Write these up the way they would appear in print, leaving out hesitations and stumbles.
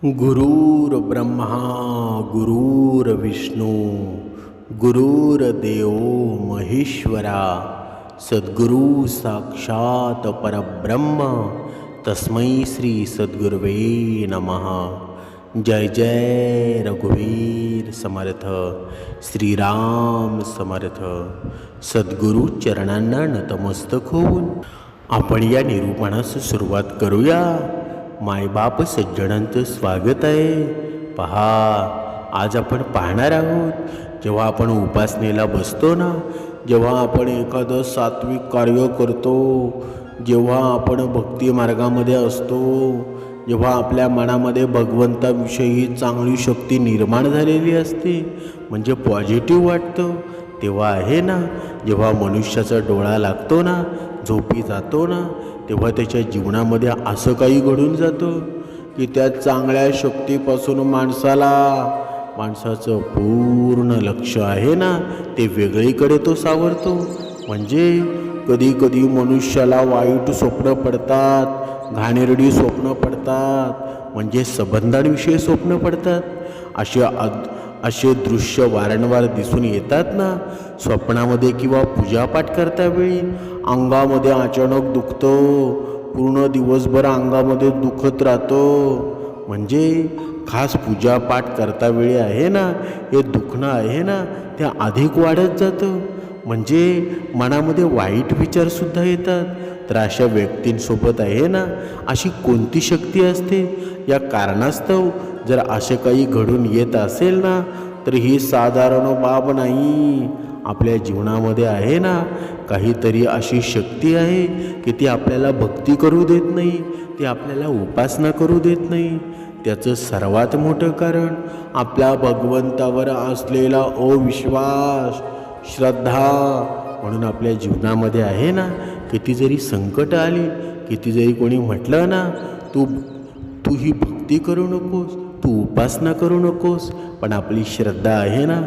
गुरुर्ब्रह्मा गुरुर्विष्णू गुरुर्देव महेश्वरा सद्गुरु साक्षात परब्रह्म तस्मै श्री सद्गुरुवे नमः। जय जय रघुवीर समर्थ, श्रीराम समर्थ। सद्गुरु चरणांना नतमस्तक होऊन आपण या निरूपणास सुरुवात करूया। मायबाप सज्जनांचं स्वागत आहे। पहा, आज आपण पाहणार आहोत, जेव्हा आपण उपासनेला बसतो ना, जेव्हा आपण एखादं सात्विक कार्य करतो, जेव्हा आपण भक्ती मार्गामध्ये असतो, जेव्हा आपल्या मनामध्ये भगवंताविषयी चांगली शक्ती निर्माण झालेली असते, म्हणजे पॉझिटिव्ह वाटतं, तेव्हा आहे ना, जेव्हा मनुष्याचा डोळा लागतो ना, झोपी जातो ना, तेव्हा त्याच्या जीवनामध्ये असं काही घडून जातं की त्या चांगल्या शक्तीपासून माणसाचं पूर्ण लक्ष आहे ना, ते वेगळीकडे तो सावरतो। म्हणजे कधी कधी मनुष्याला वाईट स्वप्न पडतात, घाणेरडी स्वप्न पडतात, म्हणजे संबंधांविषयी स्वप्न पडतात। असे दृश्य वारंवार दिसून येतात ना स्वप्नामध्ये, किंवा पूजापाठ करतावेळी अंगामध्ये अचानक दुखतं, पूर्ण दिवसभर अंगामध्ये दुखत राहतं, म्हणजे खास पूजापाठ करतावेळी आहे ना, हे दुखणं आहे ना, ते अधिक वाढत जातं, म्हणजे मनामध्ये वाईट विचारसुद्धा येतात। तर अशा व्यक्तींसोबत आहे ना, अशी कोणती शक्ती असते, या कारणास्तव जर असे काही घडून येत असेल ना, तर ही साधारण बाब नाही। आपल्या जीवनामध्ये आहे ना, काहीतरी अशी शक्ती आहे की ती आपल्याला भक्ती करू देत नाही, ती आपल्याला उपासना करू देत नाही। त्याचं सर्वात मोठं कारण आपल्या भगवंतावर असलेला अविश्वास, श्रद्धा। म्हणून आपल्या जीवनामध्ये आहे ना, किती जरी संकट आली, किती जरी कोणी म्हटलं ना, तू ही भक्ती करू नकोस, तू उपासना करू नकोस, पण आपली श्रद्धा आहे ना,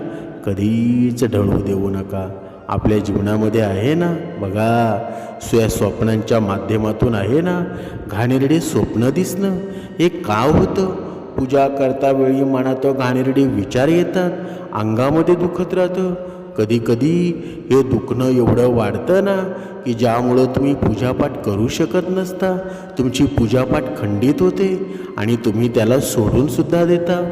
कधीच ढळू देऊ नका। आपल्या जीवनामध्ये आहे ना, बघा, स्वप्नांच्या माध्यमातून आहे ना, घाणेरडे स्वप्न दिसणं हे का होतं? पूजा करतावेळी मनात घाणेरडे विचार येतात, अंगामध्ये दुखत राहतं, कधी कधी हे दुखणं एवढं वाढतं ना की ज्यामुळं तुम्ही पूजापाठ करू शकत नसता, तुमची पूजापाठ खंडित होते आणि तुम्ही त्याला सोडूनसुद्धा देता।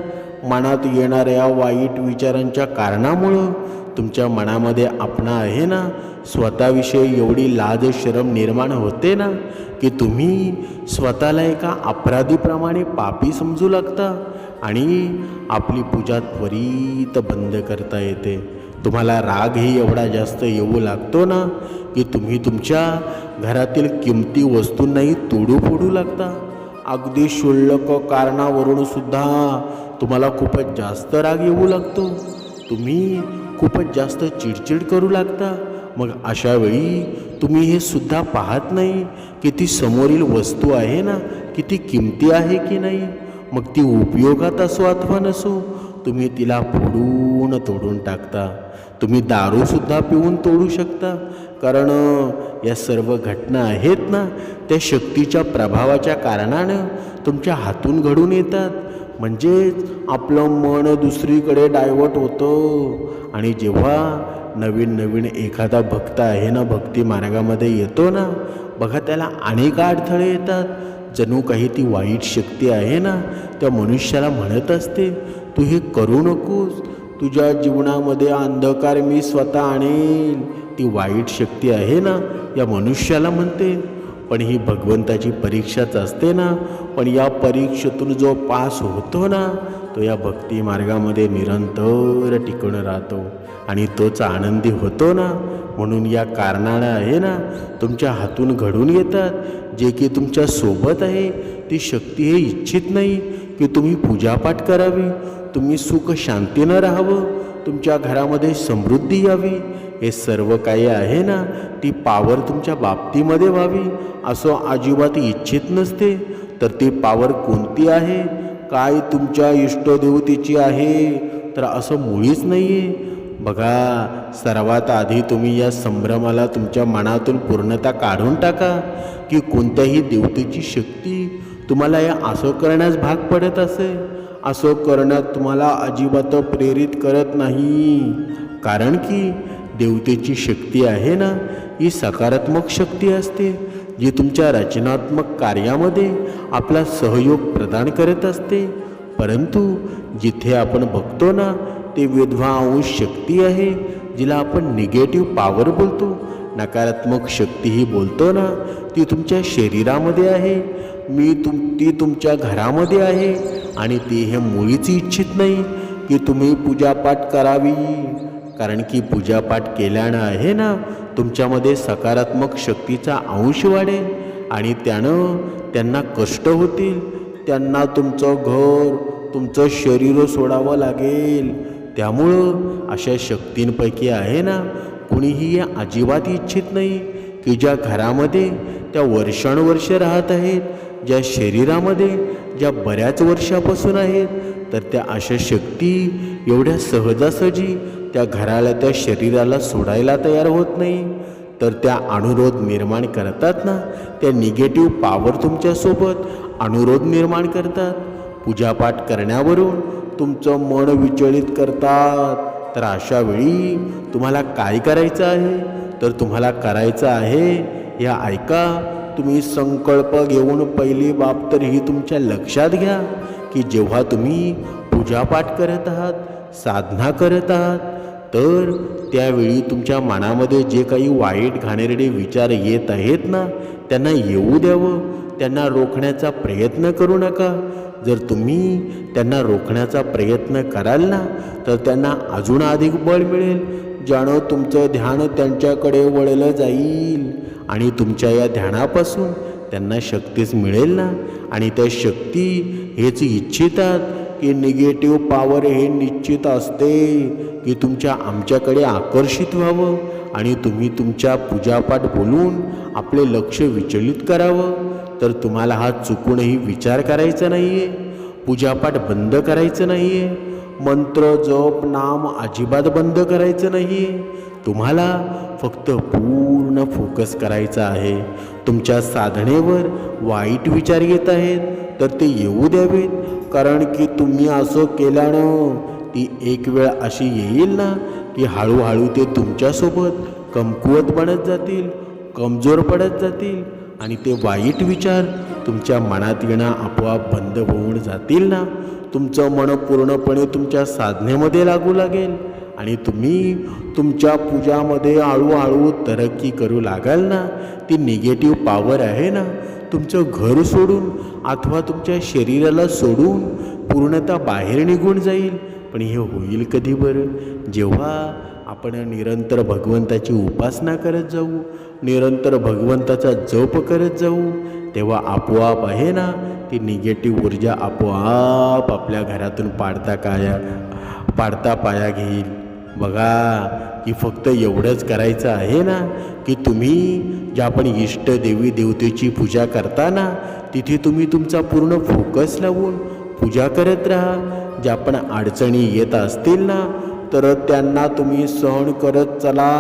मनात येणाऱ्या वाईट विचारांच्या कारणामुळं तुमच्या मनामध्ये आपणा आहे ना, स्वतःविषयी एवढी लाज शरम निर्माण होते ना की तुम्ही स्वतःला एका अपराधीप्रमाणे पापी समजू लागता आणि आपली पूजा त्वरित बंद करता येते। तुम्हाला रागही एवढा जास्त येऊ लागतो ना की तुम्ही तुमच्या घरातील किमती वस्तूंनाही तोडू फोडू लागता। अगदी क्षुल्लक कारणावरून सुद्धा तुम्हाला खूपच जास्त राग येऊ लागतो, तुम्ही खूपच जास्त चिडचिड करू लागता। मग अशा वेळी तुम्ही हे सुद्धा पाहत नाही की ती समोरील वस्तू आहे ना, किती किमती आहे की नाही। मग ती उपयोगात असो अथवा नसो, तुम्ही तिला फोडून तोडून टाकता। तुम्ही दारूसुद्धा पिऊन तोडू शकता, कारण या सर्व घटना आहेत ना, त्या शक्तीच्या प्रभावाच्या कारणानं तुमच्या हातून घडून येतात। म्हणजेच आपलं मन दुसरीकडे डायव्हर्ट होतं, आणि जेव्हा नवीन नवीन एखादा भक्त आहे ना, भक्ती मार्गामध्ये येतो ना, बघा, त्याला अनेक अडथळे येतात। जणू काही ती वाईट शक्ती आहे ना, त्या मनुष्याला म्हणत असते, तू हे करू नकोस, तुझ्या जीवनामध्ये अंधकार मी स्वतः आणेल। ती वाईट शक्ती आहे ना, या मनुष्याला म्हणते। पण ही भगवंताची परीक्षाच असते ना, पण या परीक्षेतून जो पास होतो ना, तो या भक्ती मार्गामध्ये निरंतर टिकून राहतो आणि तोच आनंदी होतो ना। म्हणून या कारणाला आहे ना, तुमच्या हातून घडून येतात, जे की तुमच्या सोबत आहे, ती शक्ती हे इच्छित नाही की तुम्ही पूजापाठ करावी, तुम्ही सुख शांतीनं राहावं, तुमच्या घरामध्ये समृद्धी यावी। हे सर्व काही आहे ना, ती पावर तुमच्या बाबतीमध्ये व्हावी असं अजिबात इच्छित नसते। तर ती पावर कोणती आहे, काय तुमच्या इष्टदेवतेची आहे, तर असं मुळीच नाही आहे। बघा, सर्वात आधी तुम्ही या संभ्रमाला तुमच्या मनातून पूर्णतः काढून टाका की कोणत्याही देवतेची शक्ती तुम्हाला या असं करण्यास भाग पडत असेल, असं करण्यात तुम्हाला अजिबात प्रेरित करत नाही. कारण की देवतेची शक्ती आहे ना, ही सकारात्मक शक्ती असते, जी तुमच्या रचनात्मक कार्यामध्ये आपला सहयोग प्रदान करत असते. परंतु जिथे आपण बघतो ना, ते विधवा अंश शक्ती आहे, जिला आपण निगेटिव्ह पॉवर बोलतो. नकारात्मक शक्ती ही बोलतो ना, ती तुमच्या शरीरामध्ये आहे, ती तुमच्या घरामध्ये आहे. आणि ती हे मुळीच इच्छित नाही की तुम्ही पूजापाठ करावी. कारण की पूजापाठ केल्यानं आहे ना, तुमच्यामध्ये सकारात्मक शक्तीचा अंश वाढेल आणि त्यांना कष्ट होतील. त्यांना तुमचं घर, तुमचं शरीर सोडावं लागेल. त्यामुळं अशा शक्तींपैकी आहे ना, कुणीही अजिबात इच्छित नाही की ज्या घरामध्ये त्या वर्षानुवर्ष राहत आहेत, ज्या शरीरामध्ये ज्या बऱ्याच वर्षापासून आहेत, तर त्या अशा शक्ती एवढ्या सहजासहजी त्या घराला, त्या शरीराला सोडायला तयार होत नाही. तर त्या अनुरोध निर्माण करतात ना, त्या निगेटिव्ह पॉवर तुमच्यासोबत अनुरोध निर्माण करतात. पूजापाठ करण्यावरून तुमचं मन विचलित करतात. तर अशा वेळी तुम्हाला काय करायचं आहे, तर तुम्हाला करायचं आहे हे ऐका. तुम्ही संकल्प घेऊन पहिली बाब तर ही तुमच्या लक्षात घ्या की जेव्हा तुम्ही पूजापाठ करत आहात, साधना करत आहात, तर त्यावेळी तुमच्या मनामध्ये जे काही वाईट घाणेरडे विचार येत आहेत ना, त्यांना येऊ द्यावं. त्यांना रोखण्याचा प्रयत्न करू नका. जर तुम्ही त्यांना रोखण्याचा प्रयत्न कराल ना, तर त्यांना अजून अधिक बळ मिळेल, ज्यानं तुमचं ध्यान त्यांच्याकडे वळलं जाईल. आणि तुमच्या या ध्यानापासून त्यांना शक्तीच मिळेल ना. आणि त्या शक्ती हेच इच्छितात की निगेटिव्ह पॉवर हे निश्चित असते की आमच्याकडे आकर्षित व्हावं आणि तुम्ही तुमच्या पूजापाठ बोलून आपले लक्ष विचलित करावं. तर तुम्हाला हा चुकूनही विचार करायचा नाही आहे, पूजापाठ बंद करायचं नाही आहे, मंत्र जप नाम अजिबात बंद करायचं नाही आहे. तुम्हाला फक्त पूर्ण फोकस करायचा आहे. तुमच्या साधनेवर वाईट विचार येत आहेत, तर ते येऊ द्यावेत. कारण की तुम्ही असं केल्यानं ती एक वेळ अशी येईल ना, की हळूहळू ते तुमच्यासोबत कमकुवत बनत जातील, कमजोर पडत जातील. आणि ते वाईट विचार तुमच्या मनात येणं आपोआप बंद होऊन जातील ना. तुमचं मन पूर्णपणे तुमच्या साधनेमध्ये लागू लागेल आणि तुम्ही तुमच्या पूजामध्ये हळूहळू तरक्की करू लागाल ना. ती निगेटिव्ह पॉवर आहे ना, तुमचं घर सोडून अथवा तुमच्या शरीराला सोडून पूर्णतः बाहेर निघून जाईल. पण हे होईल कधी बरं? जेव्हा आपण निरंतर भगवंताची उपासना करत जाऊ, निरंतर भगवंताचा जप करत जाऊ, तेव्हा आपोआप आहे ना, ती निगेटिव्ह ऊर्जा आपोआप आपल्या घरातून पाडता पाया घेईल. बघा की फक्त एवढंच करायचं आहे ना, की तुम्ही ज्या आपण इष्ट देवी देवतेची पूजा करताना तिथे तुम्ही तुमचा पूर्ण फोकस लावून पूजा करत राहा. ज्या पण अडचणी येत असतील ना, तर त्यांना तुम्ही सहन करत चला.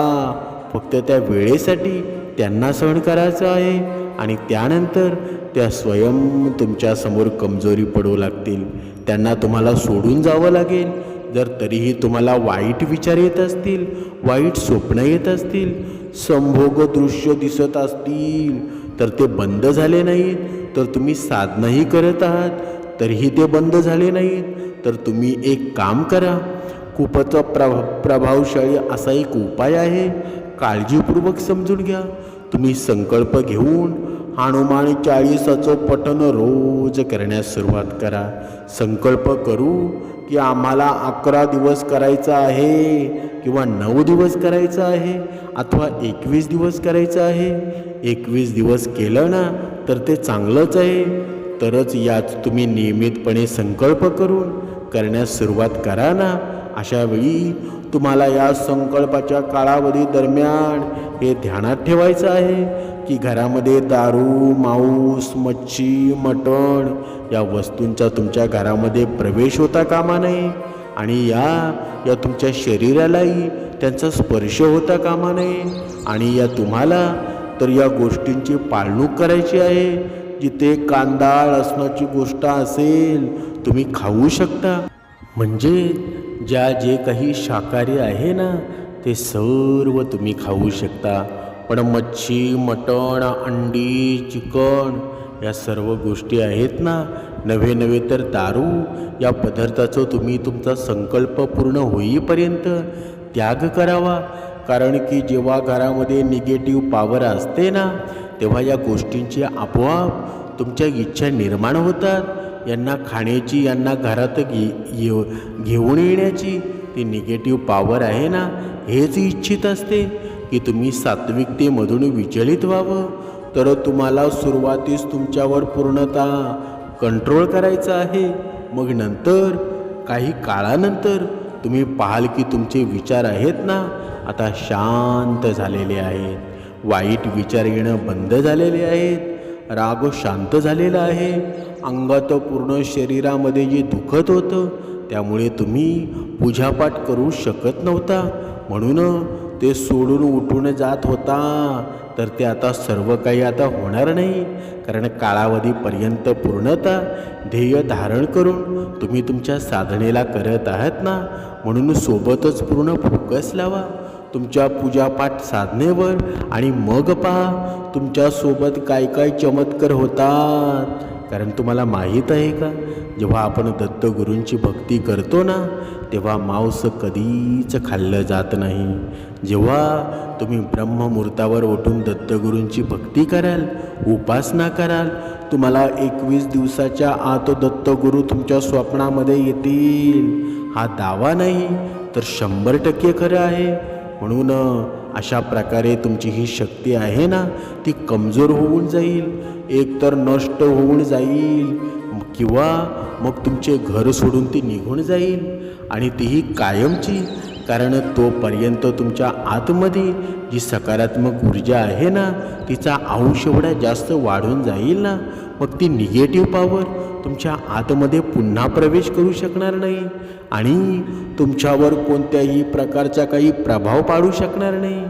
फक्त त्या वेळेसाठी त्यांना सहन करायचं आहे आणि त्यानंतर त्या स्वयं तुमच्यासमोर कमजोरी पडू लागतील. त्यांना तुम्हाला सोडून जावं लागेल. जर तरीही तुम्हाला वाईट विचार येत असतील, वाईट स्वप्न येत असतील, संभोग दृश्य दिसत असतील, तर ते बंद झाले नाहीत, तर तुम्ही साधनाही करत आहात तरीही ते बंद झाले नाहीत, तर तुम्ही एक काम करा. खूपच प्रभावशाली असा एक उपाय आहे, काळजीपूर्वक समजून घ्या. तुम्ही संकल्प घेऊन हनुमान 40चं पठण रोज करण्यास सुरुवात करा. संकल्प करू की आम्हाला 11 दिवस करायचं आहे किंवा 9 दिवस करायचं आहे अथवा 21 दिवस करायचं आहे. 21 दिवस केलं ना, तर ते चांगलंच आहे. तरच याच तुम्ही नियमितपणे संकल्प करून करण्यास सुरुवात करा ना. अशा वेळी तुम्हाला या संकल्पाच्या कालावधी दरम्यान हे ध्यानात ठेवायचं आहे की घरामध्ये दारू, मांस, मच्छी, मटण या वस्तूंचा तुमच्या घरामध्ये प्रवेश होता कामा नये आणि या तुमच्या शरीरालाही त्यांचा स्पर्श होता कामा नये. आणि तुम्हाला तर या गोष्टींची पाळणूक करायची आहे. जिथे कांदा लसणाची गोष्ट असेल तुम्ही खाऊ शकता. म्हणजे जे काही शाकाहारी आहे ना ते सर्व तुम्ही खाऊ शकता. पण मच्छी, मटण, अंडी, चिकन या सर्व गोष्टी आहेत ना, नव्हे तर दारू या पदार्थाचं तुम्ही तुमचा संकल्प पूर्ण होईपर्यंत त्याग करावा. कारण की जेव्हा घरामध्ये निगेटिव्ह पॉवर असते ना तेव्हा या गोष्टींची आपोआप तुमच्या इच्छा निर्माण होतात. यांना खाण्याची, यांना घरात घेऊन येण्याची ती निगेटिव्ह पॉवर आहे ना हेच इच्छित असते की तुम्ही सात्विकतेमधून विचलित व्हावं. तर तुम्हाला सुरुवातीस तुमच्यावर पूर्णतः कंट्रोल करायचा आहे. मग नंतर काही काळानंतर तुम्ही पाहाल की तुमचे विचार आहेत ना आता शांत झालेले आहेत. वाईट विचार येणं बंद झालेले आहेत. राग शांत झालेला आहे. अंगात पूर्ण शरीरामध्ये जे दुखत होतं त्यामुळे तुम्ही पूजापाठ करू शकत नव्हता म्हणून ते सोडून उठून जात होता. तर ते आता सर्व काही आता होणार नाही. कारण कालावधीपर्यंत पूर्णतः ध्येय धारण करून तुम्ही तुमच्या साधनेला करत आहात ना, म्हणून सोबतच पूर्ण फोकस लावा तुमच्या पूजापाठ साधनेवर आणि मग पहा तुमच्यासोबत काय काय चमत्कार होतात. कारण तुम्हाला माहीत आहे का, जेव्हा आपण दत्तगुरूंची भक्ती करतो ना तेव्हा मांस कधीच खाल्लं जात नाही. जेव्हा तुम्ही ब्रह्ममुहूर्तावर उठून दत्तगुरूंची भक्ती कराल, उपासना कराल, तुम्हाला 21 दिवसाच्या आत दत्तगुरू तुमच्या स्वप्नामध्ये येतील. हा दावा नाही तर 100% खरं आहे. म्हणून अशा प्रकारे तुमची ही शक्ती आहे ना ती कमजोर होऊन जाईल, एकतर नष्ट होऊन जाईल किंवा मग तुमचे घर सोडून ती निघून जाईल आणि तीही कायमची. कारण तोपर्यंत तुमच्या आतमध्ये जी सकारात्मक ऊर्जा आहे ना तिचा अंश एवढा जास्त वाढून जाईल ना, मग ती निगेटिव्ह पॉवर तुमच्या आतमध्ये पुन्हा प्रवेश करू शकणार नाही आणि तुमच्यावर कोणत्याही प्रकारचा काही प्रभाव पाडू शकणार नाही.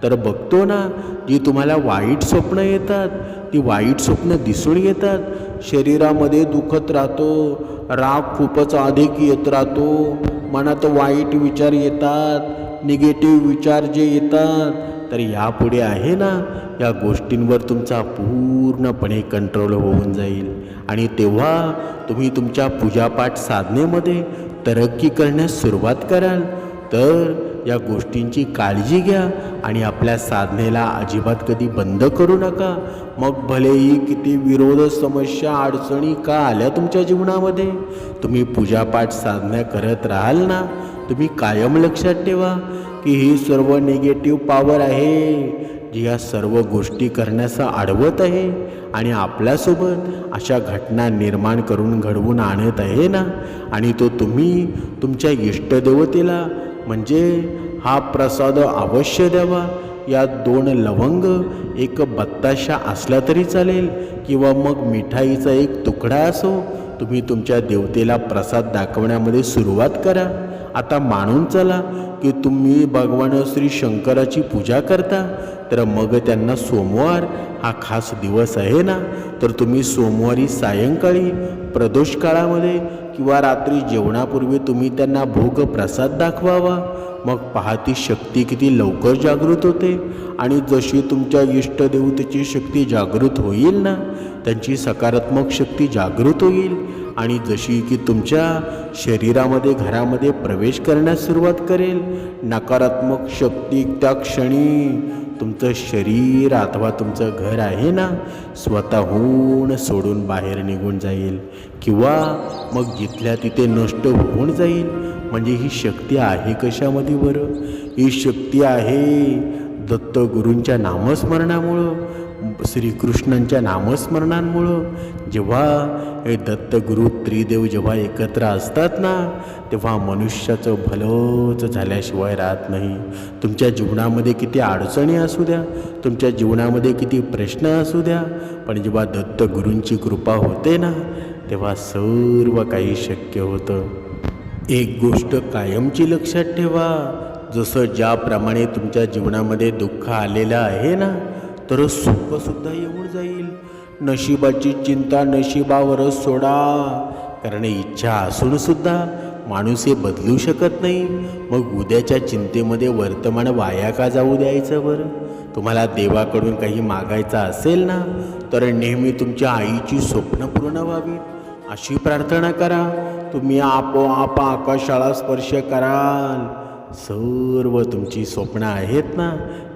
तर बघतो ना, जी तुम्हाला वाईट स्वप्न येतात ती वाईट स्वप्न दिसून येतात. शरीरामध्ये दुखत राहतो, राग खूपच अधिक येत राहतो, मनात वाईट विचार येतात, निगेटिव्ह विचार जे येतात. तर यापुढे आहे ना या गोष्टींवर तुमचा पूर्णपणे कंट्रोल होऊन जाईल आणि तेव्हा तुम्ही तुमच्या पूजापाठ साधनेमध्ये तरक्की करण्यास सुरुवात कराल. तर या गोष्टींची काळजी घ्या आणि आपल्या साधनेला अजिबात कधी बंद करू नका. मग भलेही किती विरोध, समस्या, अडचणी का आल्या तुमच्या जीवनामध्ये, तुम्ही पूजापाठ साधना करत राहाल ना, तुम्ही कायम लक्षात ठेवा की ही सर्व निगेटिव्ह पॉवर आहे जी या सर्व गोष्टी करण्यास अडवत आहे आणि आपल्यासोबत अशा घटना निर्माण करून घडवून आणत आहे ना. आणि तो तुम्ही तुमच्या इष्टदेवतेला म्हणजे हा प्रसाद अवश्य द्यावा. या 2 लवंग, 1 बत्ताशा असला तरी चालेल किंवा मग मिठाईचा 1 तुकडा असो. तुम्ही तुमच्या देवतेला प्रसाद दाखवण्यामध्ये सुरुवात करा. आता मानून चला की तुम्ही भगवान श्री शंकराची पूजा करता, तर मग त्यांना सोमवार हा खास दिवस आहे ना, तर तुम्ही सोमवारी सायंकाळी प्रदोष काळामध्ये किंवा रात्री जेवणापूर्वी तुम्ही त्यांना भोग प्रसाद दाखवावा. मग पहा ती शक्ती किती लवकर जागृत होते आणि जशी तुमच्या इष्टदेवतेची शक्ती जागृत होईल ना, त्यांची सकारात्मक शक्ती जागृत होईल आणि जशी की तुमच्या शरीरामध्ये, घरामध्ये प्रवेश करण्यास सुरुवात करेल, नकारात्मक शक्ती त्या क्षणी तुमचं शरीर अथवा तुमचं घर आहे ना स्वतःहून सोडून बाहेर निघून जाईल किंवा मग जिथल्या तिथे नष्ट होऊन जाईल. म्हणजे ही शक्ती आहे कशामध्ये बरं? ही शक्ती आहे दत्तगुरूंच्या नामस्मरणामुळं, श्रीकृष्णांच्या नामस्मरणांमुळं. जेव्हा हे दत्तगुरू त्रिदेव जेव्हा एकत्र असतात ना तेव्हा मनुष्याचं भलंच झाल्याशिवाय राहत नाही. तुमच्या जीवनामध्ये किती अडचणी असू द्या, तुमच्या जीवनामध्ये किती प्रश्न असू द्या, पण जेव्हा दत्तगुरूंची कृपा होते ना तेव्हा सर्व काही शक्य होतं. एक गोष्ट कायमची लक्षात ठेवा, जसं ज्याप्रमाणे तुमच्या जीवनामध्ये दुःख आलेलं आहे ना, तर सुखसुद्धा येऊन जाईल. नशिबाची चिंता नशिबावरच सोडा. कारण इच्छा असून सुद्धा माणूस हे बदलू शकत नाही. मग उद्याच्या चिंतेमध्ये वर्तमान वाया का जाऊ द्यायचं बरं? तुम्हाला देवाकडून काही मागायचं असेल ना, तर नेहमी तुमच्या आईची स्वप्न पूर्ण व्हावीत अशी प्रार्थना करा. तुम्ही आपोआप आकाशाला स्पर्श कराल. सर्व तुमची स्वप्न आहेत ना,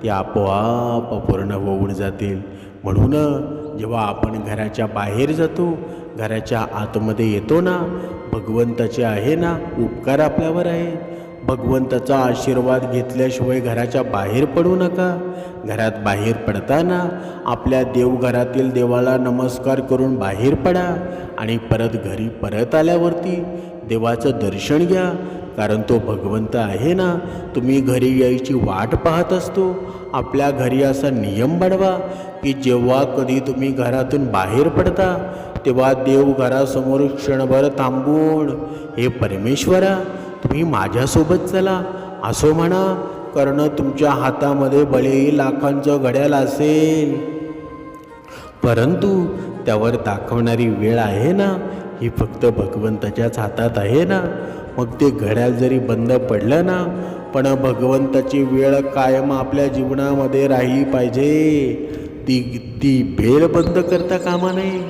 ती आपोआप पूर्ण होऊन जातील. म्हणून जेव्हा आपण घराच्या बाहेर जातो, घराच्या आतमध्ये येतो ना, भगवंताचे आहे ना उपकार आपल्यावर आहेत. भगवंताचा आशीर्वाद घेतल्याशिवाय घराच्या बाहेर पडू नका. घरात बाहेर पडताना आपल्या देवघरातील देवाला नमस्कार करून बाहेर पडा आणि परत घरी परत आल्यावरती देवाचं दर्शन घ्या. कारण तो भगवंत आहे ना, तुम्ही घरी यायची वाट पाहत असतो. आपल्या घरी असा नियम बनवा की जेव्हा कधी तुम्ही घरातून बाहेर पडता तेव्हा देव घरासमोर क्षणभर थांबून, हे परमेश्वरा तुम्ही माझ्यासोबत चला असं म्हणा. कारण तुमच्या हातामध्ये भलेही लाखांचं घड्याळ असेल, परंतु त्यावर दाखवणारी वेळ आहे ना, ही फक्त भगवंताच्याच हातात आहे ना. मग ते घड्याळ जरी बंद पडलं ना, पण भगवंताची वेळ कायम आपल्या जीवनामध्ये राहिली पाहिजे. ती भेळ बंद करता कामा नये.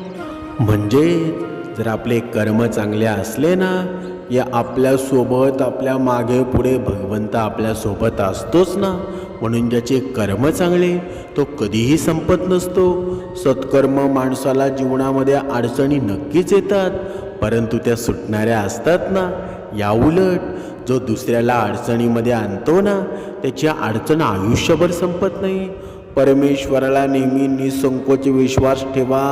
म्हणजे जर आपले कर्म चांगले असले ना, या आपल्यासोबत आपल्या मागे पुढे भगवंत आपल्यासोबत असतोच ना. म्हणून ज्याचे कर्म चांगले तो कधीही संपत नसतो. सत्कर्म माणसाला जीवनामध्ये अडचणी नक्कीच येतात, परंतु त्या सुटणाऱ्या असतात ना. याउलट जो दुसऱ्याला अडचणीमध्ये आणतो ना, त्याची अडचण आयुष्यभर संपत नाही. परमेश्वराला नेहमी निसंकोच विश्वास ठेवा.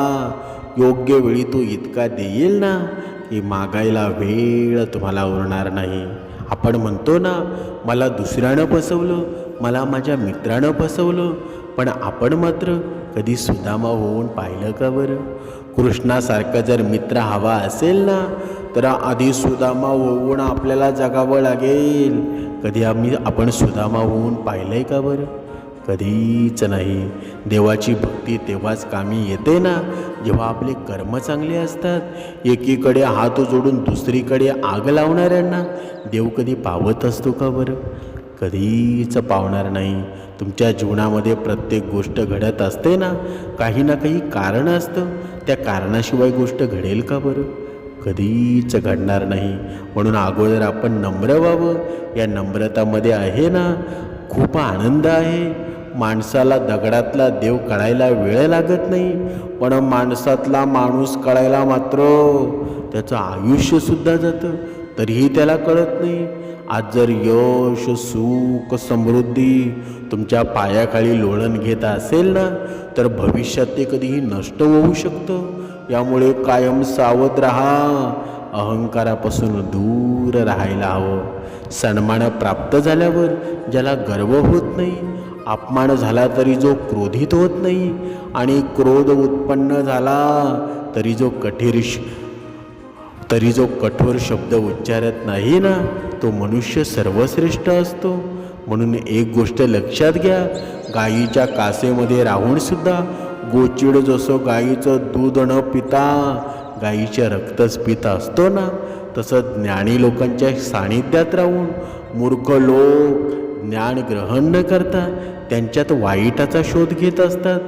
योग्य वेळी तो इतका देईल ना की मागायला वेळ तुम्हाला उरणार नाही. आपण म्हणतो ना, मला दुसऱ्यानं फसवलं, मला माझ्या मित्रानं फसवलं, पण आपण मात्र कधी सुदामा होऊन पाहिलं का बरं? कृष्णासारखा जर मित्र हवा असेल ना, तर आधी सुदामा होऊन आपल्याला जगावं लागेल. कधी आपण सुदामा होऊन पाहिलंय का बरं? कधीच नाही. देवाची भक्ती तेव्हाच कामी येते ना, जेव्हा आपले कर्म चांगले असतात. एकीकडे हात जोडून दुसरीकडे आग लावणाऱ्यांना देव कधी पावत असतो का बरं? कधीच पावणार नाही. तुमच्या जीवनामध्ये प्रत्येक गोष्ट घडत असते ना, काही ना काही कारण असतं. त्या कारणाशिवाय गोष्ट घडेल का बरं? कधीच घडणार नाही. म्हणून अगोदर आपण नम्र व्हावं. या नम्रतामध्ये आहे ना खूप आनंद आहे. माणसाला दगडातला देव कळायला वेळ लागत नाही, पण माणसातला माणूस कळायला मात्र त्याचं आयुष्यसुद्धा जातं, तरीही त्याला कळत नाही. आज जर यश, सुख, समृद्धी तुमच्या पायाखाली लोळण घेत असेल ना, तर भविष्यात ते कधीही नष्ट होऊ शकतं. यामुळे कायम सावध राहा. अहंकारापासून दूर राहायला हवं. सन्मान प्राप्त झाल्यावर ज्याला गर्व होत नाही, अपमान झाला तरी जो क्रोधित होत नाही, आणि क्रोध उत्पन्न झाला तरी जो कठोर शब्द उच्चारत नाही ना, तो मनुष्य सर्वश्रेष्ठ असतो. म्हणून एक गोष्ट लक्षात घ्या, गायीच्या कासेमध्ये राहून सुद्धा गोचिड जसं गायीचं दूध न पिता गायीचे रक्तच पित असतो ना, तसं ज्ञानी लोकांच्या सानिध्यात राहून मूर्ख लोक ज्ञान ग्रहण न करता त्यांच्यात वाईटाचा शोध घेत असतात.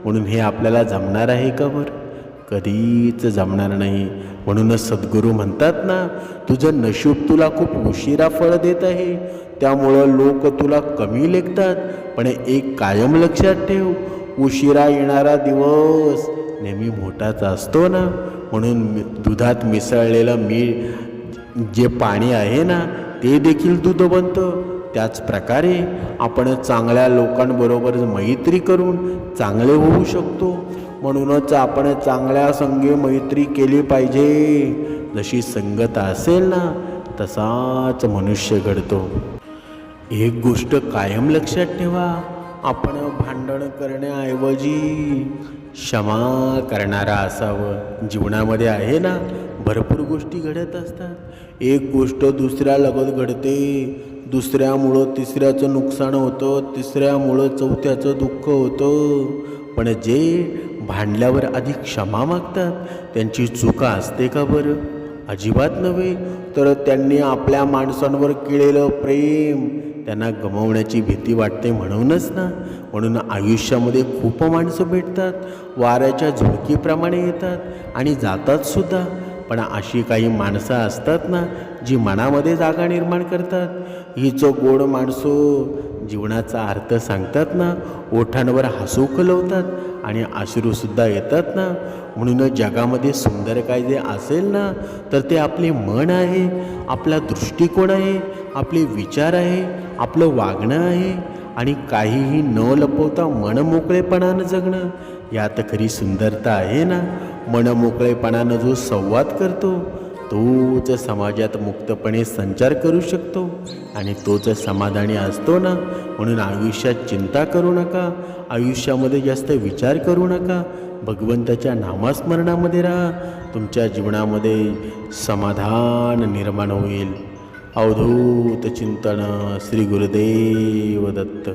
म्हणून हे आपल्याला जमणार आहे का बरं? कधीच जमणार नाही. म्हणूनच सद्गुरू म्हणतात ना, तुझं नशीब तुला खूप उशिरा फळ देत आहे, त्यामुळं लोक तुला कमी लेखतात. पण एक कायम लक्षात ठेव, उशिरा येणारा दिवस नेहमी मोठाच असतो ना. म्हणून दुधात मिसळलेलं जे पाणी आहे ना, ते देखील दूध बनतं. त्याच प्रकारे आपण चांगल्या लोकांबरोबर मैत्री करून चांगले होऊ शकतो. म्हणूनच आपण चांगल्या संगे मैत्री केली पाहिजे. जशी संगत असेल ना, तसाच मनुष्य घडतो. एक गोष्ट कायम लक्षात ठेवा, आपण भांडण करण्याऐवजी क्षमा करणारा असावं. जीवनामध्ये आहे ना, भरपूर गोष्टी घडत असतात. एक गोष्ट दुसऱ्यालगत घडते, दुसऱ्यामुळं तिसऱ्याचं नुकसान होतं, तिसऱ्यामुळं चौथ्याचं दुःख होतं. पण जे भांडल्यावर आधी क्षमा मागतात. त्यांची चुका असते का बरं? अजिबात नव्हे. तर त्यांनी आपल्या माणसांवर केलेलं प्रेम त्यांना गमावण्याची भीती वाटते म्हणूनच ना. म्हणून आयुष्यामध्ये खूप माणसं भेटतात, वाऱ्याच्या झुळकीप्रमाणे येतात आणि जातात सुद्धा. पण अशी काही माणसं असतात ना, जी मनामध्ये जागा निर्माण करतात. हीच गोड माणसं जीवनाचा अर्थ सांगतात ना, ओठांवर हसू फुलवतात आणि अश्रूसुद्धा येतात ना. म्हणून जगामध्ये सुंदर काय जे असेल ना, तर ते आपले मन आहे, आपला दृष्टिकोन आहे, आपले विचार आहे, आपलं वागणं आहे आणि काहीही न लपवता मनमोकळेपणानं जगणं, यात खरी सुंदरता आहे ना. मनमोकळेपणानं जो संवाद करतो तोच समाजात मुक्तपणे संचार करू शकतो आणि तोच समाधानी असतो ना. म्हणून आयुष्यात चिंता करू नका, आयुष्यामध्ये जास्त विचार करू नका. भगवंताच्या नामस्मरणामध्ये राहा. तुमच्या जीवनामध्ये समाधान निर्माण होईल. अवधूत चिंतन. श्री गुरुदेव दत्त.